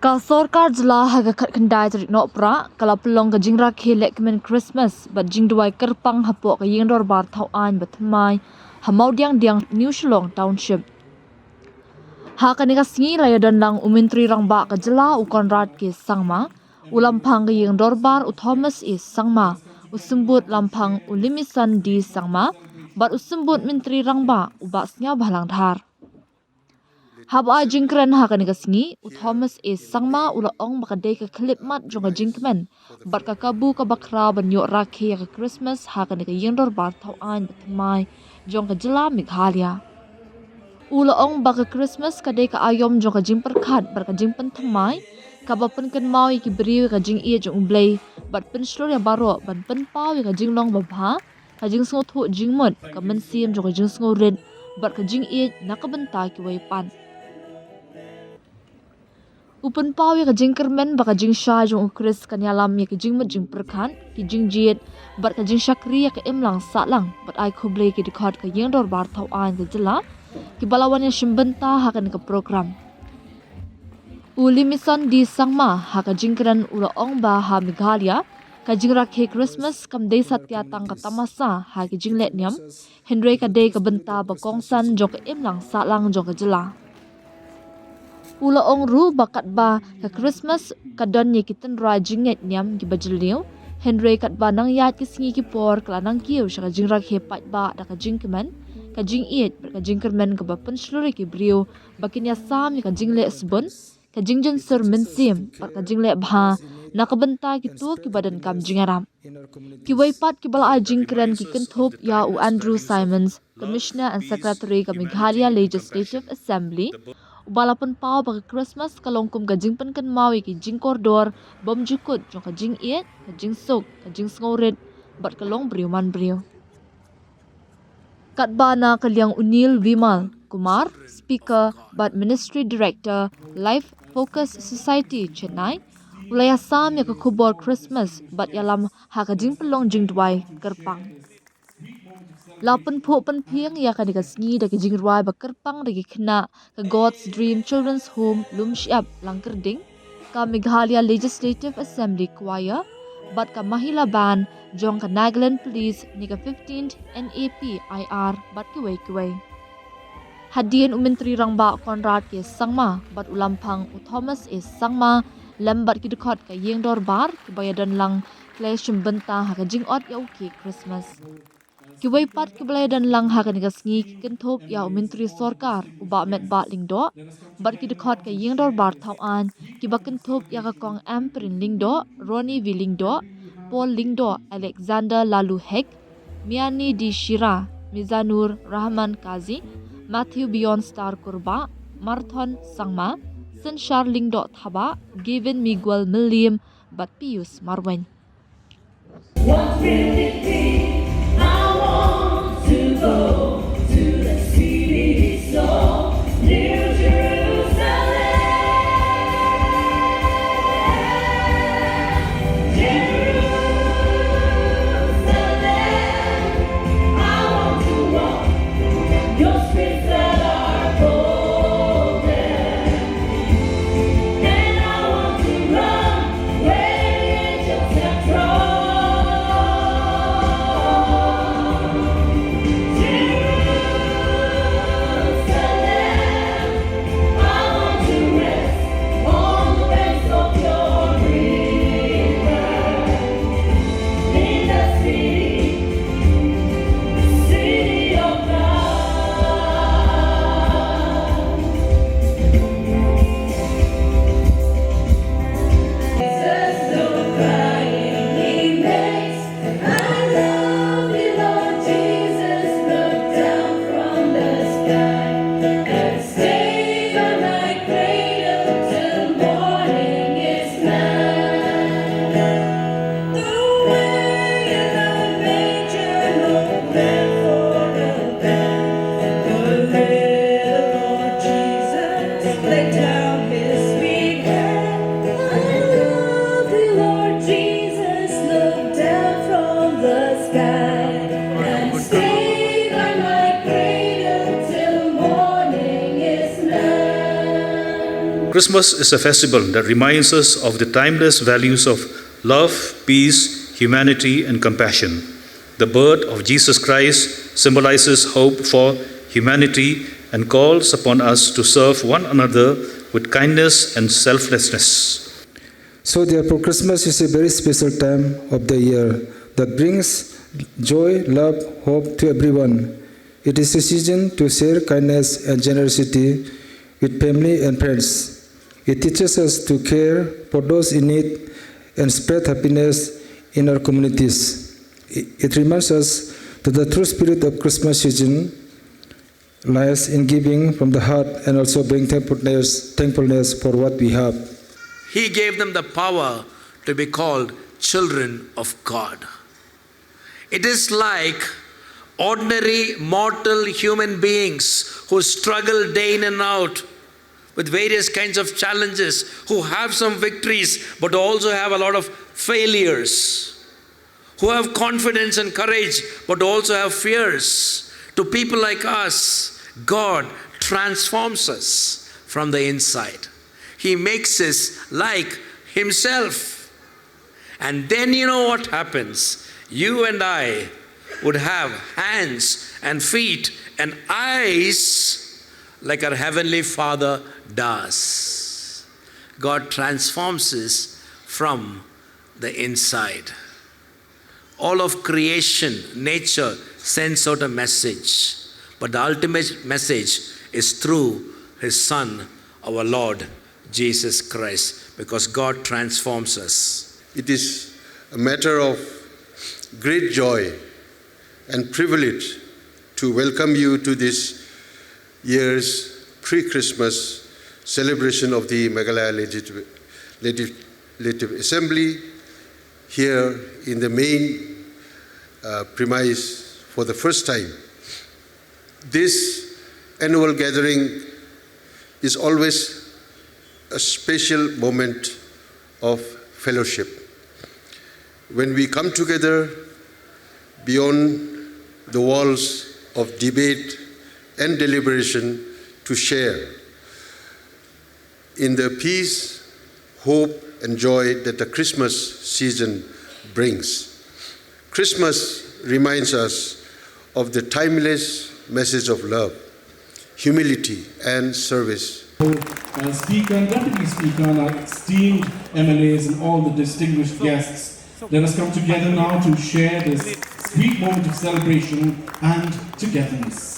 Ka Sorkar jela haga khat kendai tarik nok pra kala pelong ka jingra ke Lehkmen Khristmas bat jingdwai kerpang hapok ka yingdor bar thau an bathymmai ha Mawdiangdiang New Shillong Township. Ha ka ni ka singi laya dan lang umintri rang ba ka jela ukon rat ke sangma ulampang ka yingdor bar u Thomas is sangma usumbut lampang ulimisan di sangma bat usumbut mintri rang ba ubasnya balang dhar. Haba jingkran ha kan kasngi u Thomas is sangma ula ong bakadai ka klip mat jonga Lehkmen bat ka kabu ka bakra ban yo rakhe ka Khristmas ha kan ka yengdor bar thau an bathymmai jonga jela Meghalaya. Ula ong baka Khristmas kadai ka ayom jonga jing perkhat bar ka jing penthamai ka bapen kan mau ki beri ka jing ie jong blai bat pen story baro ban pen pau ka jing long babha ka jing so thu jing mut ka men sim jonga jing so red bat ka jing ie nakabenta ki wai pan. Upun pau ya kajing kermen baka jing sha jong ukris kanyalam ya kajing mat jing perkan ki jing jiet bat kajing syakri ya ka imlang salang bat ai khoble ki dikhot ka yengdor bar thau an ka jela ki balawan ya shimbenta hakan ka program uli mission di sangma ha ka jingkran ula ong ba ha Meghalaya ka jingra ke Christmas kam dei satya tang ka tamasa ha ki jing let nyam henry ka dei ka benta ba kongsan jong ka imlang salang jong ka jela. Ula ong ru bakat ba ka Christmas kadon ye kiten rajinget nyam ki bajeliu Henry kat ba nang yat ki singi ki por kala nang kiu sha jingra he pat ba da ka jingkemen ka jing iet ka jingkermen ka ba pen sluri ki brio bakin ya sam ka jingle sbon ka jingjen sur mensim par ka jingle bha na ka benta ki tu ki badan kam jingaram ki wai pat ki bala jingkren ki kenthop ya u Andrew Simons Commissioner and Secretary ka Meghalaya Legislative Assembly Balapun pau bagi Christmas kalongkum ka jing pen kan mawi ki jing koridor bom jukut jong ka jing iet ka jing sok ka jing sngoret bat kalong brio man brio. Kat bana kalyang Unil Vimal Kumar Speaker bat Ministry Director Life Focus Society Chennai ulaya sam ya ka khubor Christmas bat yalam ha ka jing pelong jing dwai kerpang. Lapan po pen piang ya ka digasngi da ki jingruai ba kerpang da ki khna ka God's Dream Children's Home Lumshiap Langkerding ka Meghalaya Legislative Assembly Choir bat ka Mahila Band jong ka Nagaland Police ni ka 15th NAP IR bat ki wei Hadian umintri rang ba Konrad ke sangma bat ulampang u Thomas is sangma lambat ki dekot ka yengdor bar ki bayadan lang kleshim benta ha ka jingot ya uki Christmas. Ki wai pat ki balai dan lang ha kan gasngi ki kenthop ya umintri Sorkar uba met ba lingdo bat ki dekhot ka yengdor bar thau an ki ba kenthop ya ka kong amprin lingdo Ronnie Willingdo Paul Lingdo Alexander Lalu Hek Miani di Shira Mizanur Rahman Kazi Matthew Beyond Star Kurba Marthon Sangma Senshar Lingdo Thaba Given Miguel Milliam bat Pius Marwen. What will it be? I want to go to the city so near Jerusalem. Jerusalem, I want to walk your streets that are golden, and I want to run where the angels have trod. Christmas is a festival that reminds us of the timeless values of love, peace, humanity, and compassion. The birth of Jesus Christ symbolizes hope for humanity and calls upon us to serve one another with kindness and selflessness. So therefore, Christmas is a very special time of the year that brings joy, love, hope to everyone. It is a season to share kindness and generosity with family and friends. It teaches us to care for those in need and spread happiness in our communities. It reminds us that the true spirit of Christmas season lies in giving from the heart and also bring thankfulness for what we have. He gave them the power to be called children of God. It is like ordinary mortal human beings who struggle day in and out with various kinds of challenges, who have some victories but also have a lot of failures, who have confidence and courage but also have fears. To people like us, God transforms us from the inside. He makes us like Himself. And then you know what happens? You and I would have hands and feet and eyes like our Heavenly Father does. God transforms us from the inside. All of creation, nature sends out a message. But the ultimate message is through His Son, our Lord Jesus Christ, because God transforms us. It is a matter of great joy and privilege to welcome you to this year's pre-Christmas celebration of the Meghalaya Legislative Assembly here in the main premise for the first time. This annual gathering is always a special moment of fellowship. When we come together beyond the walls of debate and deliberation to share in the peace, hope, and joy that the Christmas season brings. Christmas reminds us of the timeless message of love, humility, and service. Speaker and Deputy Speaker and our esteemed MLAs and all the distinguished guests, let us come together now to share this sweet moment of celebration and togetherness.